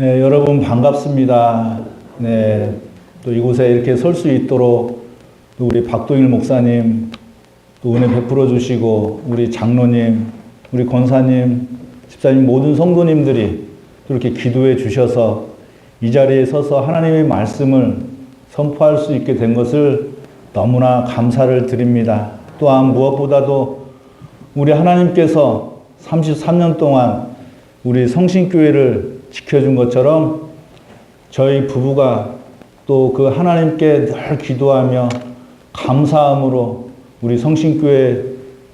네, 여러분 반갑습니다. 네, 또 이곳에 이렇게 설 수 있도록 또 우리 박동일 목사님 또 은혜 베풀어 주시고 우리 장로님, 우리 권사님, 집사님 모든 성도님들이 또 이렇게 기도해 주셔서 이 자리에 서서 하나님의 말씀을 선포할 수 있게 된 것을 너무나 감사를 드립니다. 또한 무엇보다도 우리 하나님께서 33년 동안 우리 성신교회를 지켜준 것처럼 저희 부부가 또 그 하나님께 늘 기도하며 감사함으로 우리 성신교회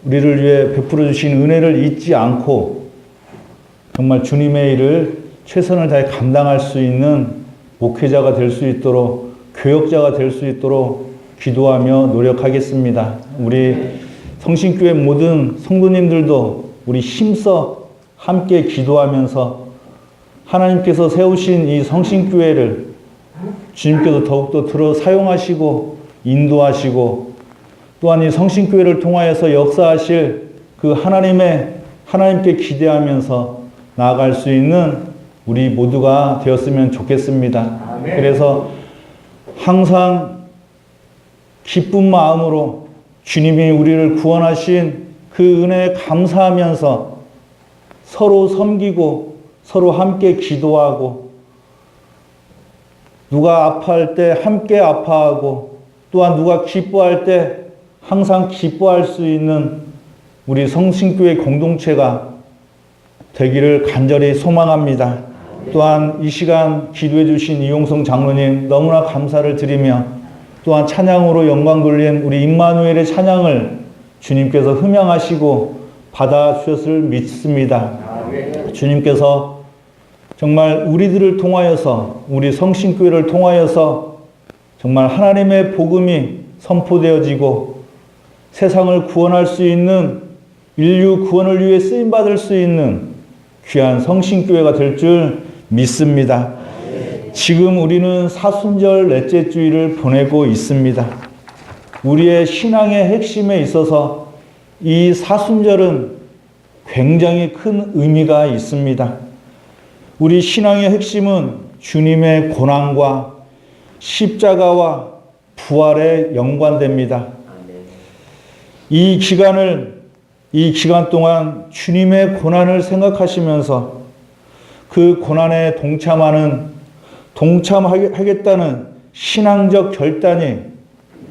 우리를 위해 베풀어 주신 은혜를 잊지 않고 정말 주님의 일을 최선을 다해 감당할 수 있는 목회자가 될 수 있도록 교역자가 될 수 있도록 기도하며 노력하겠습니다. 우리 성신교회 모든 성도님들도 우리 힘써 함께 기도하면서 하나님께서 세우신 이 성신교회를 주님께서 더욱더 들어 사용하시고 인도하시고 또한 이 성신교회를 통하여서 역사하실 그 하나님께 기대하면서 나아갈 수 있는 우리 모두가 되었으면 좋겠습니다. 아멘. 그래서 항상 기쁜 마음으로 주님이 우리를 구원하신 그 은혜에 감사하면서 서로 섬기고 서로 함께 기도하고 누가 아파할 때 함께 아파하고 또한 누가 기뻐할 때 항상 기뻐할 수 있는 우리 성신교회 공동체가 되기를 간절히 소망합니다. 또한 이 시간 기도해 주신 이용성 장로님 너무나 감사를 드리며 또한 찬양으로 영광 돌린 우리 임마누엘의 찬양을 주님께서 흠양하시고 받아주셨을 믿습니다. 주님께서 정말 우리들을 통하여서 우리 성신교회를 통하여서 정말 하나님의 복음이 선포되어지고 세상을 구원할 수 있는 인류 구원을 위해 쓰임받을 수 있는 귀한 성신교회가 될 줄 믿습니다. 지금 우리는 사순절 넷째 주일을 보내고 있습니다. 우리의 신앙의 핵심에 있어서 이 사순절은 굉장히 큰 의미가 있습니다. 우리 신앙의 핵심은 주님의 고난과 십자가와 부활에 연관됩니다. 이 기간 동안 주님의 고난을 생각하시면서 그 고난에 동참하겠다는 신앙적 결단이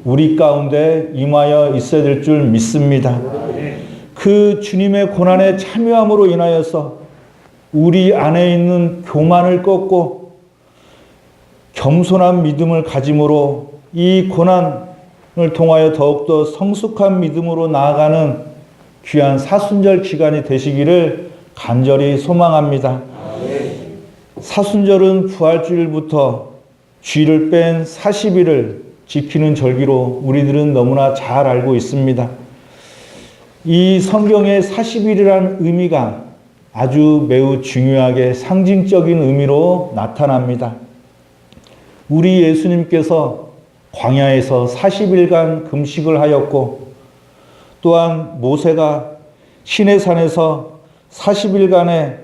우리 가운데 임하여 있어야 될 줄 믿습니다. 그 주님의 고난에 참여함으로 인하여서 우리 안에 있는 교만을 꺾고 겸손한 믿음을 가짐으로 이 고난을 통하여 더욱더 성숙한 믿음으로 나아가는 귀한 사순절 기간이 되시기를 간절히 소망합니다. 사순절은 부활주일부터 쥐를 뺀 40일을 지키는 절기로 우리들은 너무나 잘 알고 있습니다. 이 성경의 40일이라는 의미가 아주 매우 중요하게 상징적인 의미로 나타납니다. 우리 예수님께서 광야에서 40일간 금식을 하였고 또한 모세가 시내산에서 40일간의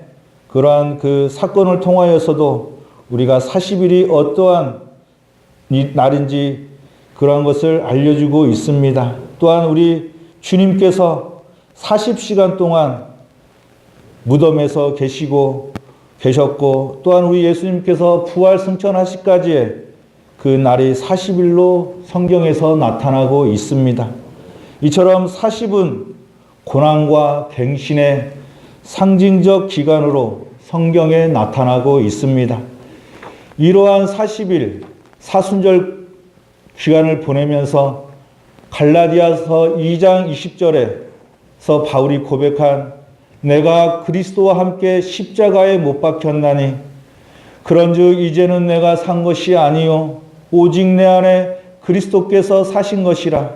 그러한 그 사건을 통하여서도 우리가 40일이 어떠한 날인지 그러한 것을 알려주고 있습니다. 또한 우리 주님께서 40시간 동안 무덤에서 계셨고 또한 우리 예수님께서 부활 승천하시기까지의 그 날이 40일로 성경에서 나타나고 있습니다. 이처럼 40은 고난과 갱신의 상징적 기간으로 성경에 나타나고 있습니다. 이러한 40일 사순절 기간을 보내면서 갈라디아서 2장 20절에서 바울이 고백한 내가 그리스도와 함께 십자가에 못 박혔나니 그런즉 이제는 내가 산 것이 아니요 오직 내 안에 그리스도께서 사신 것이라.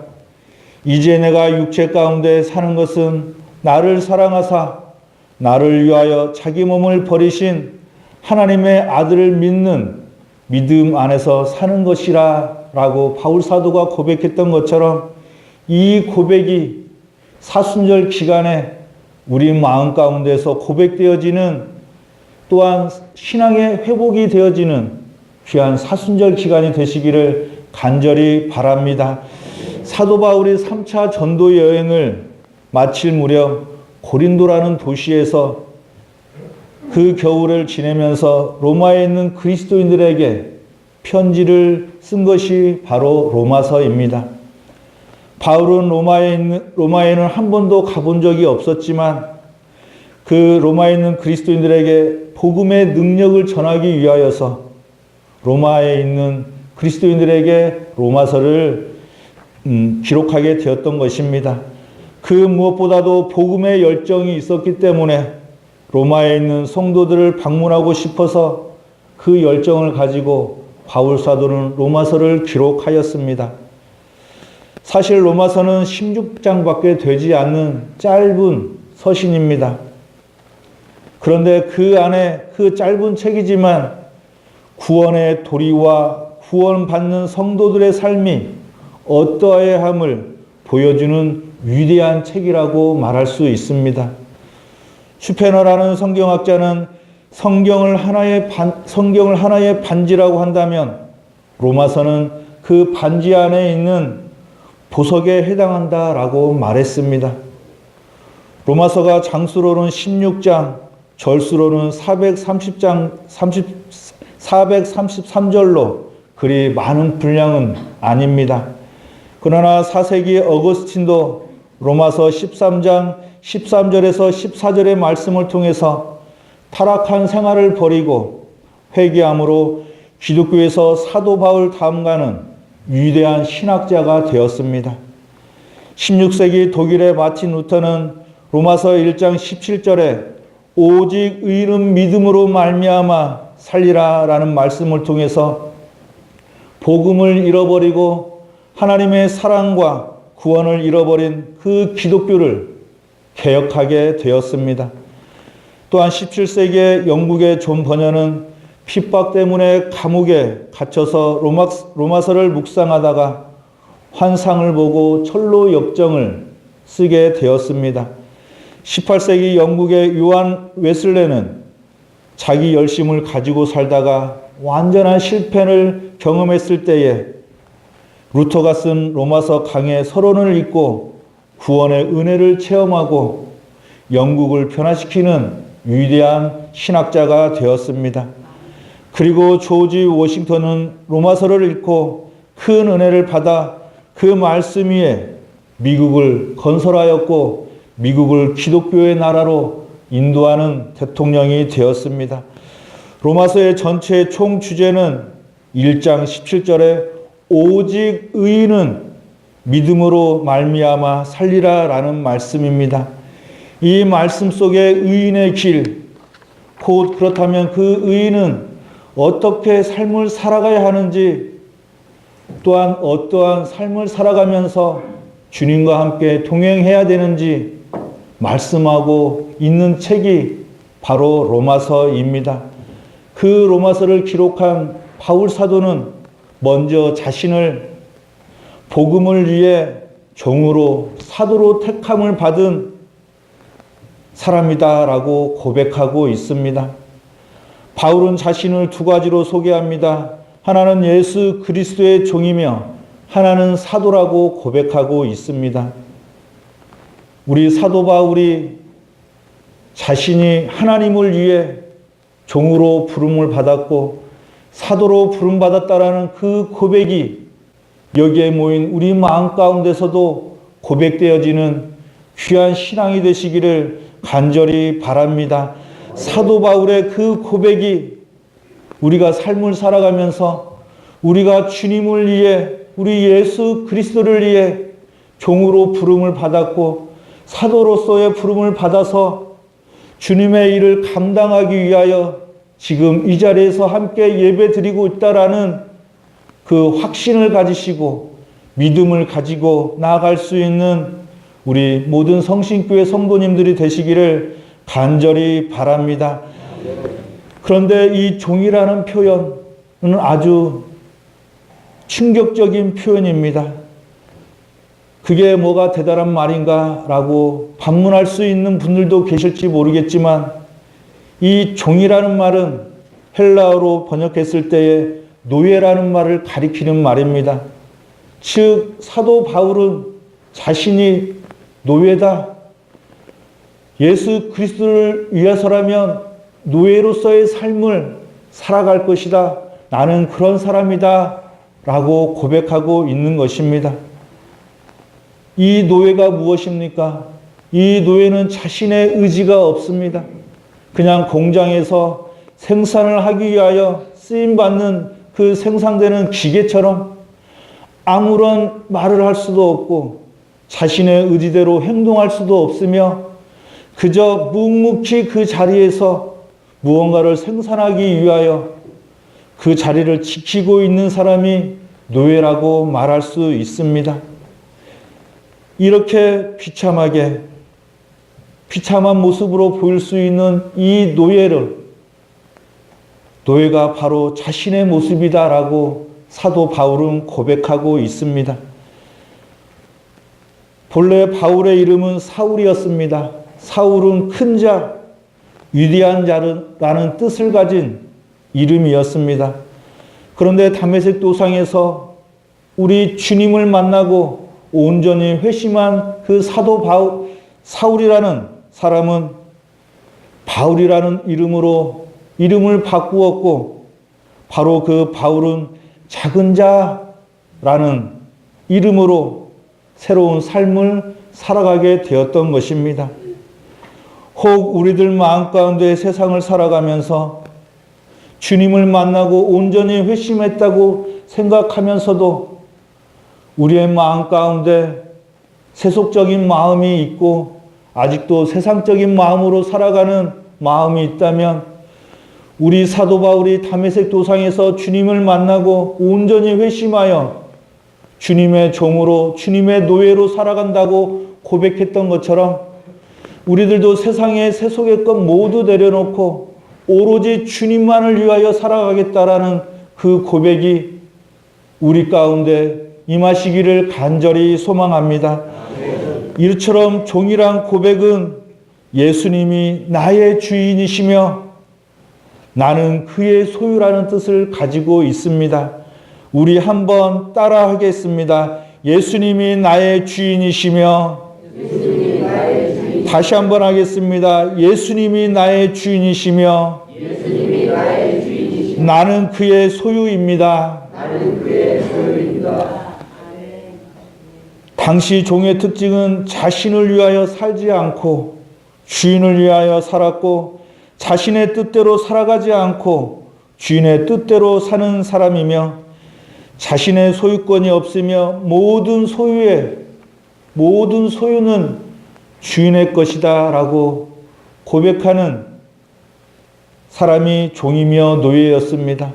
이제 내가 육체 가운데 사는 것은 나를 사랑하사 나를 위하여 자기 몸을 버리신 하나님의 아들을 믿는 믿음 안에서 사는 것이라 라고 바울 사도가 고백했던 것처럼 이 고백이 사순절 기간에 우리 마음 가운데서 고백되어지는 또한 신앙의 회복이 되어지는 귀한 사순절 기간이 되시기를 간절히 바랍니다. 사도 바울이 3차 전도 여행을 마칠 무렵 고린도라는 도시에서 그 겨울을 지내면서 로마에 있는 그리스도인들에게 편지를 쓴 것이 바로 로마서입니다. 바울은 로마에는 한 번도 가본 적이 없었지만 그 로마에 있는 그리스도인들에게 복음의 능력을 전하기 위하여서 로마에 있는 그리스도인들에게 로마서를 기록하게 되었던 것입니다. 그 무엇보다도 복음의 열정이 있었기 때문에 로마에 있는 성도들을 방문하고 싶어서 그 열정을 가지고 바울 사도는 로마서를 기록하였습니다. 사실 로마서는 16장밖에 되지 않는 짧은 서신입니다. 그런데 그 안에 그 짧은 책이지만 구원의 도리와 구원받는 성도들의 삶이 어떠해함을 보여주는 위대한 책이라고 말할 수 있습니다. 슈페너라는 성경학자는 성경을 하나의 반지라고 한다면 로마서는 그 반지 안에 있는 보석에 해당한다라고 말했습니다. 로마서가 장수로는 16장, 절수로는 433절로 그리 많은 분량은 아닙니다. 그러나 4세기 어거스틴도 로마서 13장 13절에서 14절의 말씀을 통해서 타락한 생활을 버리고 회개함으로 기독교에서 사도 바울 다음가는 위대한 신학자가 되었습니다. 16세기 독일의 마틴 루터는 로마서 1장 17절에 오직 의인은 믿음으로 말미암아 살리라 라는 말씀을 통해서 복음을 잃어버리고 하나님의 사랑과 구원을 잃어버린 그 기독교를 개혁하게 되었습니다. 또한 17세기의 영국의 존 버녀는 핍박 때문에 감옥에 갇혀서 로마서를 묵상하다가 환상을 보고 철로 역정을 쓰게 되었습니다. 18세기 영국의 요한 웨슬레는 자기 열심을 가지고 살다가 완전한 실패를 경험했을 때에 루터가 쓴 로마서 강의 서론을 읽고 구원의 은혜를 체험하고 영국을 변화시키는 위대한 신학자가 되었습니다. 그리고 조지 워싱턴은 로마서를 읽고 큰 은혜를 받아 그 말씀 위에 미국을 건설하였고 미국을 기독교의 나라로 인도하는 대통령이 되었습니다. 로마서의 전체 총 주제는 1장 17절에 오직 의인은 믿음으로 말미암아 살리라 라는 말씀입니다. 이 말씀 속에 의인의 길, 곧 그렇다면 그 의인은 어떻게 삶을 살아가야 하는지, 또한 어떠한 삶을 살아가면서 주님과 함께 동행해야 되는지 말씀하고 있는 책이 바로 로마서입니다. 그 로마서를 기록한 바울 사도는 먼저 자신을 복음을 위해 종으로 사도로 택함을 받은 사람이다라고 고백하고 있습니다. 바울은 자신을 두 가지로 소개합니다. 하나는 예수 그리스도의 종이며 하나는 사도라고 고백하고 있습니다. 우리 사도 바울이 자신이 하나님을 위해 종으로 부름을 받았고 사도로 부름받았다라는 그 고백이 여기에 모인 우리 마음 가운데서도 고백되어지는 귀한 신앙이 되시기를 간절히 바랍니다. 사도 바울의 그 고백이 우리가 삶을 살아가면서 우리가 주님을 위해 우리 예수 그리스도를 위해 종으로 부름을 받았고 사도로서의 부름을 받아서 주님의 일을 감당하기 위하여 지금 이 자리에서 함께 예배드리고 있다라는 그 확신을 가지시고 믿음을 가지고 나아갈 수 있는 우리 모든 성신교회 성도님들이 되시기를 간절히 바랍니다. 그런데 이 종이라는 표현은 아주 충격적인 표현입니다. 그게 뭐가 대단한 말인가 라고 반문할 수 있는 분들도 계실지 모르겠지만 이 종이라는 말은 헬라어로 번역했을 때에 노예라는 말을 가리키는 말입니다. 즉 사도 바울은 자신이 노예다. 예수 그리스도를 위해서라면 노예로서의 삶을 살아갈 것이다. 나는 그런 사람이다. 라고 고백하고 있는 것입니다. 이 노예가 무엇입니까? 이 노예는 자신의 의지가 없습니다. 그냥 공장에서 생산을 하기 위하여 쓰임받는 그 생산되는 기계처럼 아무런 말을 할 수도 없고 자신의 의지대로 행동할 수도 없으며 그저 묵묵히 그 자리에서 무언가를 생산하기 위하여 그 자리를 지키고 있는 사람이 노예라고 말할 수 있습니다. 이렇게 비참한 모습으로 보일 수 있는 이 노예가 바로 자신의 모습이다라고 사도 바울은 고백하고 있습니다. 본래 바울의 이름은 사울이었습니다. 사울은 큰 자, 위대한 자라는 뜻을 가진 이름이었습니다. 그런데 다메섹 도상에서 우리 주님을 만나고 온전히 회심한 그 사도 사울이라는 사람은 바울이라는 이름으로 이름을 바꾸었고 바로 그 바울은 작은 자라는 이름으로 새로운 삶을 살아가게 되었던 것입니다. 혹 우리들 마음 가운데 세상을 살아가면서 주님을 만나고 온전히 회심했다고 생각하면서도 우리의 마음 가운데 세속적인 마음이 있고 아직도 세상적인 마음으로 살아가는 마음이 있다면 우리 사도 바울이 다메섹 도상에서 주님을 만나고 온전히 회심하여 주님의 종으로 주님의 노예로 살아간다고 고백했던 것처럼 우리들도 세상의 세속의 것 모두 내려놓고 오로지 주님만을 위하여 살아가겠다라는 그 고백이 우리 가운데 임하시기를 간절히 소망합니다. 이처럼 종이란 고백은 예수님이 나의 주인이시며 나는 그의 소유라는 뜻을 가지고 있습니다. 우리 한번 따라 하겠습니다. 예수님이 나의 주인이시며 다시 한번 하겠습니다. 예수님이 나의 주인이시며 나는 그의 소유입니다. 당시 종의 특징은 자신을 위하여 살지 않고 주인을 위하여 살았고 자신의 뜻대로 살아가지 않고 주인의 뜻대로 사는 사람이며 자신의 소유권이 없으며 모든 소유는 주인의 것이다 라고 고백하는 사람이 종이며 노예였습니다.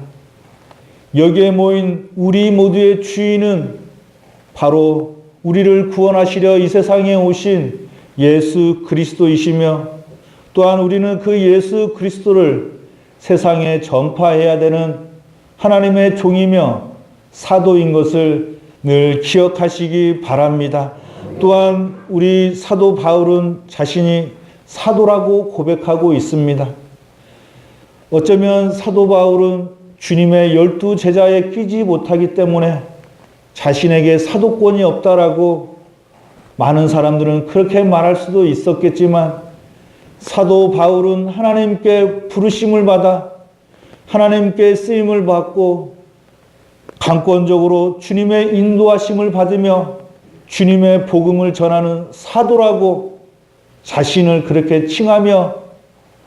여기에 모인 우리 모두의 주인은 바로 우리를 구원하시려 이 세상에 오신 예수 그리스도이시며 또한 우리는 그 예수 그리스도를 세상에 전파해야 되는 하나님의 종이며 사도인 것을 늘 기억하시기 바랍니다. 또한 우리 사도 바울은 자신이 사도라고 고백하고 있습니다. 어쩌면 사도 바울은 주님의 12 제자에 끼지 못하기 때문에 자신에게 사도권이 없다라고 많은 사람들은 그렇게 말할 수도 있었겠지만 사도 바울은 하나님께 부르심을 받아 하나님께 쓰임을 받고 강권적으로 주님의 인도하심을 받으며 주님의 복음을 전하는 사도라고 자신을 그렇게 칭하며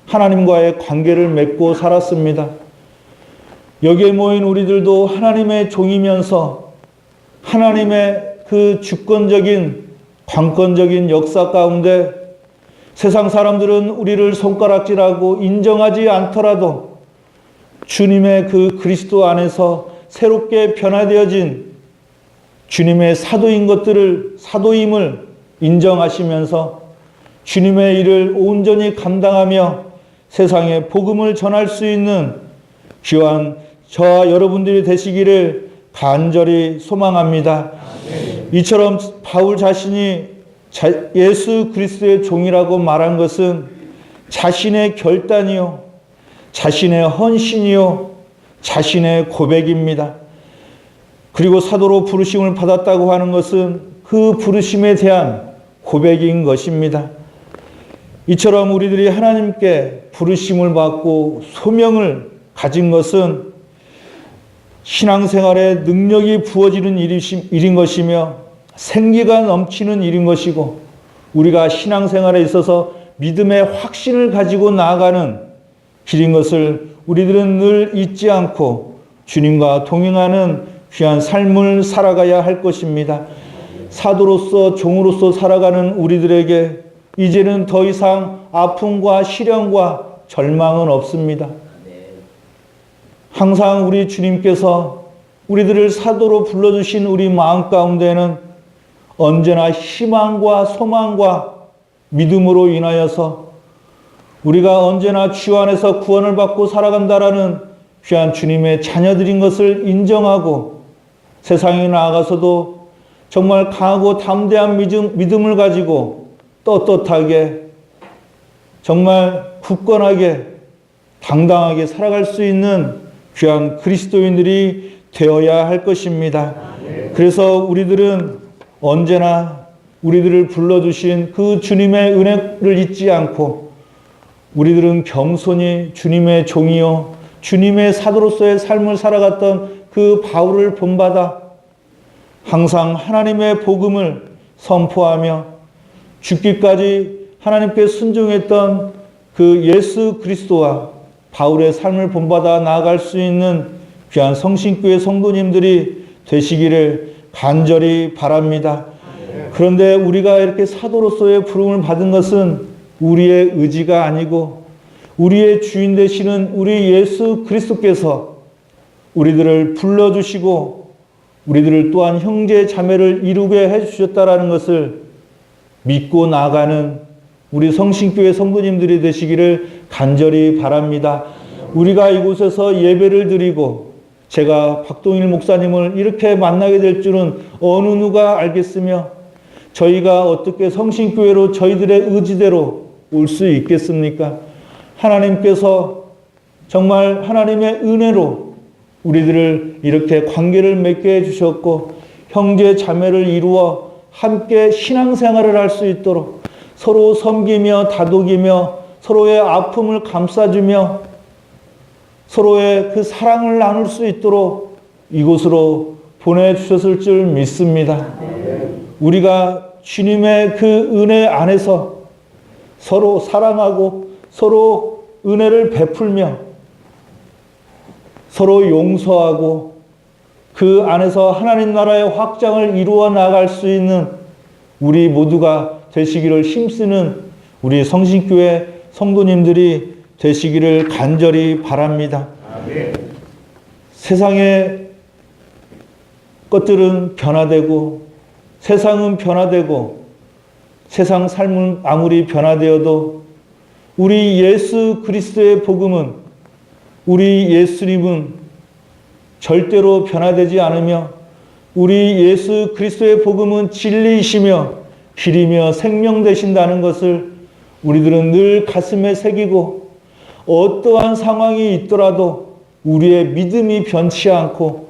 하나님과의 관계를 맺고 살았습니다. 여기에 모인 우리들도 하나님의 종이면서 하나님의 그 주권적인 관건적인 역사 가운데 세상 사람들은 우리를 손가락질하고 인정하지 않더라도 주님의 그 그리스도 안에서 새롭게 변화되어진 주님의 사도임을 인정하시면서 주님의 일을 온전히 감당하며 세상에 복음을 전할 수 있는 귀한 저와 여러분들이 되시기를 간절히 소망합니다. 이처럼 바울 자신이 예수 그리스도의 종이라고 말한 것은 자신의 결단이요 자신의 헌신이요, 자신의 고백입니다. 그리고 사도로 부르심을 받았다고 하는 것은 그 부르심에 대한 고백인 것입니다. 이처럼 우리들이 하나님께 부르심을 받고 소명을 가진 것은 신앙생활에 능력이 부어지는 일인 것이며 생기가 넘치는 일인 것이고, 우리가 신앙생활에 있어서 믿음의 확신을 가지고 나아가는 길인 것을 우리들은 늘 잊지 않고 주님과 동행하는 귀한 삶을 살아가야 할 것입니다. 사도로서 종으로서 살아가는 우리들에게 이제는 더 이상 아픔과 시련과 절망은 없습니다. 항상 우리 주님께서 우리들을 사도로 불러주신 우리 마음 가운데는 언제나 희망과 소망과 믿음으로 인하여서 우리가 언제나 주 안에서 구원을 받고 살아간다라는 귀한 주님의 자녀들인 것을 인정하고 세상에 나아가서도 정말 강하고 담대한 믿음을 가지고 떳떳하게 정말 굳건하게 당당하게 살아갈 수 있는 귀한 그리스도인들이 되어야 할 것입니다. 그래서 우리들은 언제나 우리들을 불러주신 그 주님의 은혜를 잊지 않고 우리들은 겸손히 주님의 종이요 주님의 사도로서의 삶을 살아갔던 그 바울을 본받아 항상 하나님의 복음을 선포하며 죽기까지 하나님께 순종했던 그 예수 그리스도와 바울의 삶을 본받아 나아갈 수 있는 귀한 성신교회 성도님들이 되시기를 간절히 바랍니다. 그런데 우리가 이렇게 사도로서의 부름을 받은 것은 우리의 의지가 아니고 우리의 주인 되시는 우리 예수 그리스도께서 우리들을 불러주시고 우리들을 또한 형제 자매를 이루게 해주셨다라는 것을 믿고 나아가는 우리 성신교회 성도님들이 되시기를 간절히 바랍니다. 우리가 이곳에서 예배를 드리고 제가 박동일 목사님을 이렇게 만나게 될 줄은 어느 누가 알겠으며 저희가 어떻게 성신교회로 저희들의 의지대로 올 수 있겠습니까? 하나님께서 정말 하나님의 은혜로 우리들을 이렇게 관계를 맺게 해주셨고 형제 자매를 이루어 함께 신앙생활을 할 수 있도록 서로 섬기며 다독이며 서로의 아픔을 감싸주며 서로의 그 사랑을 나눌 수 있도록 이곳으로 보내주셨을 줄 믿습니다. 우리가 주님의 그 은혜 안에서 서로 사랑하고 서로 은혜를 베풀며 서로 용서하고 그 안에서 하나님 나라의 확장을 이루어 나갈 수 있는 우리 모두가 되시기를 힘쓰는 우리 성신교회 성도님들이 되시기를 간절히 바랍니다. 아멘. 세상의 것들은 변화되고 세상은 변화되고 세상 삶은 아무리 변화되어도 우리 예수 그리스도의 복음은 우리 예수님은 절대로 변화되지 않으며 우리 예수 그리스도의 복음은 진리이시며 길이며 생명 되신다는 것을 우리들은 늘 가슴에 새기고 어떠한 상황이 있더라도 우리의 믿음이 변치 않고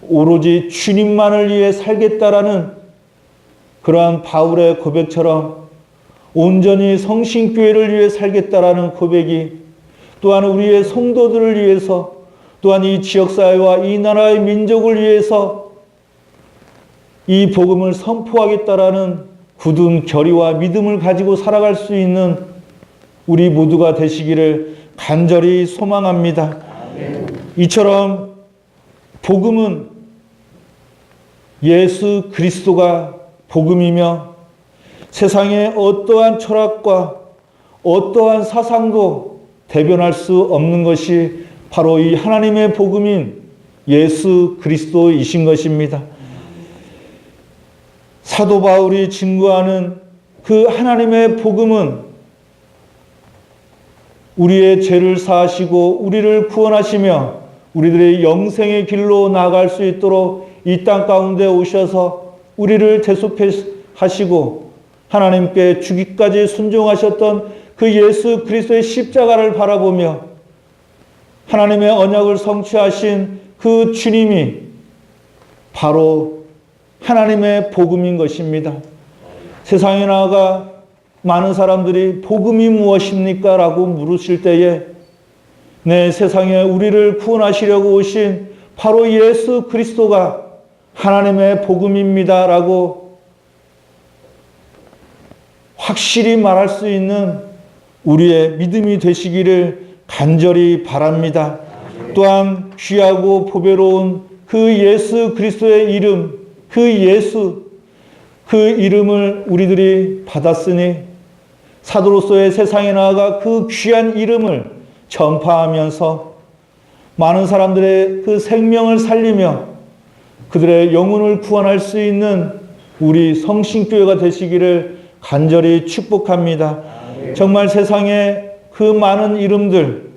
오로지 주님만을 위해 살겠다라는 그러한 바울의 고백처럼 온전히 성신교회를 위해 살겠다라는 고백이 또한 우리의 성도들을 위해서 또한 이 지역사회와 이 나라의 민족을 위해서 이 복음을 선포하겠다라는 굳은 결의와 믿음을 가지고 살아갈 수 있는 우리 모두가 되시기를 간절히 소망합니다. 이처럼 복음은 예수 그리스도가 복음이며 세상의 어떠한 철학과 어떠한 사상도 대변할 수 없는 것이 바로 이 하나님의 복음인 예수 그리스도이신 것입니다. 사도 바울이 증거하는 그 하나님의 복음은 우리의 죄를 사하시고 우리를 구원하시며 우리들의 영생의 길로 나아갈 수 있도록 이 땅 가운데 오셔서 우리를 대속하시고 하나님께 주기까지 순종하셨던 그 예수 그리스도의 십자가를 바라보며 하나님의 언약을 성취하신 그 주님이 바로 하나님의 복음인 것입니다. 세상에 나아가 많은 사람들이 복음이 무엇입니까? 라고 물으실 때에 내 세상에 우리를 구원하시려고 오신 바로 예수 그리스도가 하나님의 복음입니다. 라고 확실히 말할 수 있는 우리의 믿음이 되시기를 간절히 바랍니다. 또한 귀하고 보배로운 그 예수 그리스도의 이름, 그 예수, 그 이름을 우리들이 받았으니 사도로서의 세상에 나아가 그 귀한 이름을 전파하면서 많은 사람들의 그 생명을 살리며 그들의 영혼을 구원할 수 있는 우리 성신교회가 되시기를 간절히 축복합니다. 정말 세상에 그 많은 이름들을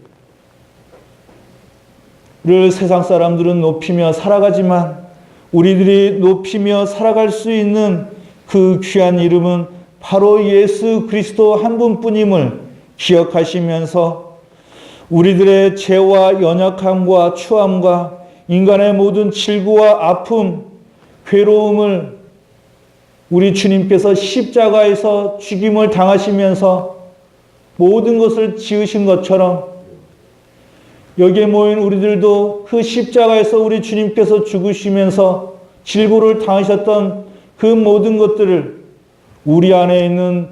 세상 사람들은 높이며 살아가지만 우리들이 높이며 살아갈 수 있는 그 귀한 이름은 바로 예수 그리스도 한 분뿐임을 기억하시면서 우리들의 죄와 연약함과 추함과 인간의 모든 질고와 아픔, 괴로움을 우리 주님께서 십자가에서 죽임을 당하시면서 모든 것을 지으신 것처럼 여기에 모인 우리들도 그 십자가에서 우리 주님께서 죽으시면서 질고를 당하셨던 그 모든 것들을 우리 안에 있는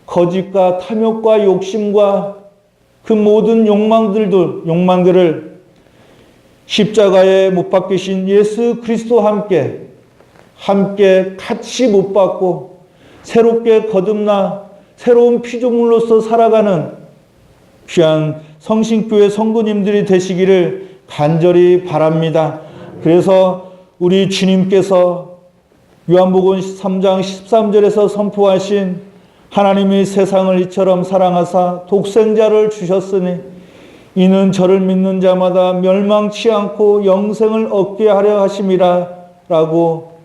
거짓과 탐욕과 욕심과 그 모든 욕망들을 십자가에 못 박히신 예수 그리스도와 함께 같이 못 박고 새롭게 거듭나 새로운 피조물로서 살아가는 귀한 성신교회 성도님들이 되시기를 간절히 바랍니다. 그래서 우리 주님께서 요한복음 3장 13절에서 선포하신 하나님이 세상을 이처럼 사랑하사 독생자를 주셨으니 이는 저를 믿는 자마다 멸망치 않고 영생을 얻게 하려 하심이라 라고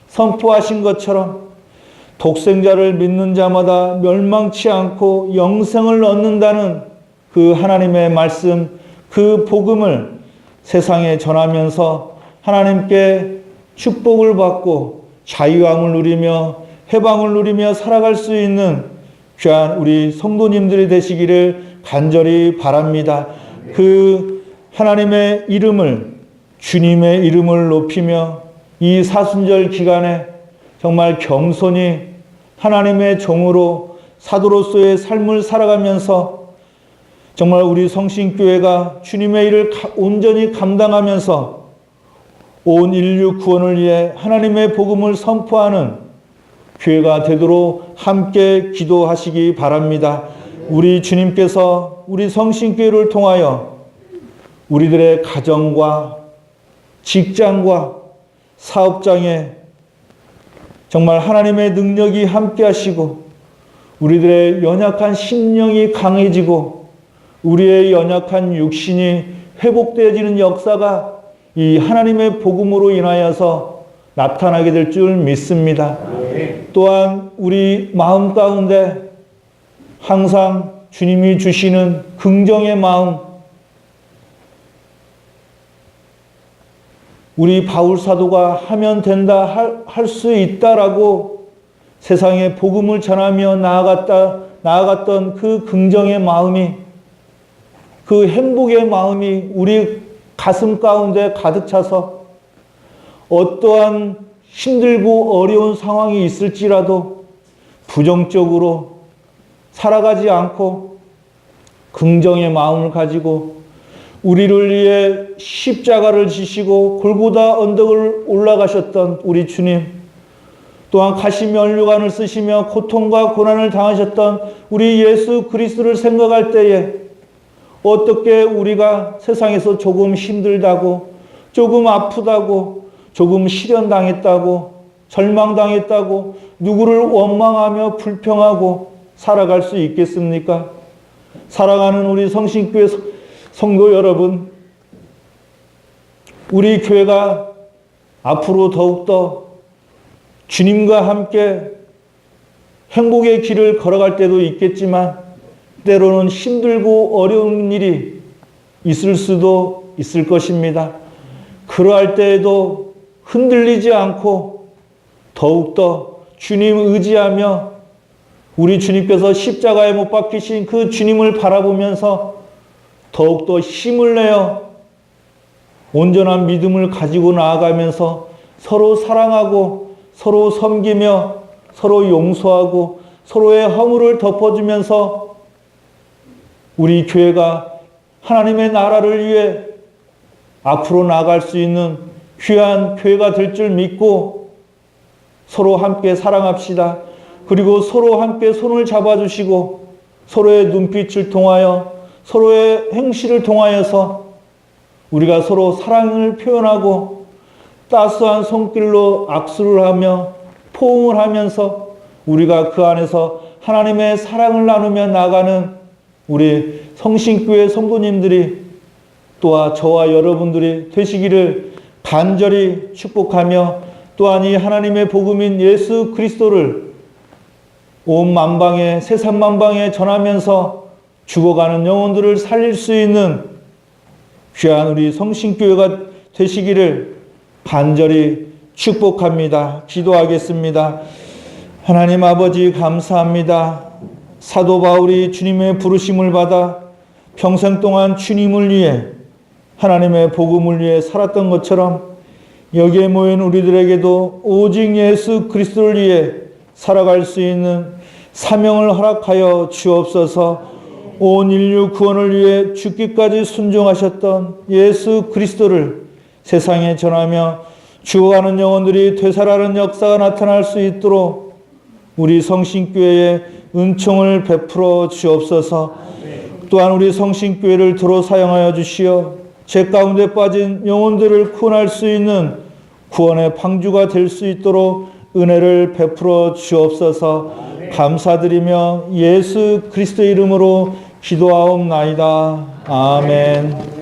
선포하신 것처럼 독생자를 믿는 자마다 멸망치 않고 영생을 얻는다는 그 하나님의 말씀, 그 복음을 세상에 전하면서 하나님께 축복을 받고 자유함을 누리며 해방을 누리며 살아갈 수 있는 귀한 우리 성도님들이 되시기를 간절히 바랍니다. 그 하나님의 이름을, 주님의 이름을 높이며 이 사순절 기간에 정말 겸손히 하나님의 종으로 사도로서의 삶을 살아가면서 정말 우리 성신교회가 주님의 일을 온전히 감당하면서 온 인류 구원을 위해 하나님의 복음을 선포하는 교회가 되도록 함께 기도하시기 바랍니다. 우리 주님께서 우리 성신교회를 통하여 우리들의 가정과 직장과 사업장에 정말 하나님의 능력이 함께 하시고 우리들의 연약한 심령이 강해지고 우리의 연약한 육신이 회복되어지는 역사가 이 하나님의 복음으로 인하여서 나타나게 될 줄 믿습니다. 또한 우리 마음 가운데 항상 주님이 주시는 긍정의 마음, 우리 바울 사도가 하면 된다, 할 수 있다라고 세상에 복음을 전하며 나아갔던 그 긍정의 마음이, 그 행복의 마음이 우리 가슴 가운데 가득 차서 어떠한 힘들고 어려운 상황이 있을지라도 부정적으로 살아가지 않고 긍정의 마음을 가지고 우리를 위해 십자가를 지시고 골고다 언덕을 올라가셨던 우리 주님, 또한 가시면류관을 쓰시며 고통과 고난을 당하셨던 우리 예수 그리스도를 생각할 때에 어떻게 우리가 세상에서 조금 힘들다고, 조금 아프다고, 조금 시련당했다고, 절망당했다고 누구를 원망하며 불평하고 살아갈 수 있겠습니까? 사랑하는 우리 성신교회 성도 여러분, 우리 교회가 앞으로 더욱더 주님과 함께 행복의 길을 걸어갈 때도 있겠지만 때로는 힘들고 어려운 일이 있을 수도 있을 것입니다. 그러할 때에도 흔들리지 않고 더욱더 주님 의지하며 우리 주님께서 십자가에 못 박히신 그 주님을 바라보면서 더욱더 힘을 내어 온전한 믿음을 가지고 나아가면서 서로 사랑하고 서로 섬기며 서로 용서하고 서로의 허물을 덮어주면서 우리 교회가 하나님의 나라를 위해 앞으로 나아갈 수 있는 귀한 교회가 될 줄 믿고 서로 함께 사랑합시다. 그리고 서로 함께 손을 잡아주시고 서로의 눈빛을 통하여 서로의 행실을 통하여서 우리가 서로 사랑을 표현하고 따스한 손길로 악수를 하며 포옹을 하면서 우리가 그 안에서 하나님의 사랑을 나누며 나가는 우리 성신교회 성도님들이 또한 저와 여러분들이 되시기를 간절히 축복하며 또한 이 하나님의 복음인 예수 그리스도를 온 만방에 세상 만방에 전하면서 죽어가는 영혼들을 살릴 수 있는 귀한 우리 성신교회가 되시기를 간절히 축복합니다. 기도하겠습니다. 하나님 아버지 감사합니다. 사도 바울이 주님의 부르심을 받아 평생 동안 주님을 위해 하나님의 복음을 위해 살았던 것처럼 여기에 모인 우리들에게도 오직 예수 그리스도를 위해 살아갈 수 있는 사명을 허락하여 주옵소서. 온 인류 구원을 위해 죽기까지 순종하셨던 예수 그리스도를 세상에 전하며 죽어가는 영혼들이 되살아나는 역사가 나타날 수 있도록 우리 성신교회에 은총을 베풀어 주옵소서. 또한 우리 성신교회를 도로 사용하여 주시어 죄 가운데 빠진 영혼들을 구원할 수 있는 구원의 방주가 될 수 있도록 은혜를 베풀어 주옵소서. 감사드리며 예수 그리스도의 이름으로 기도하옵나이다. 아멘.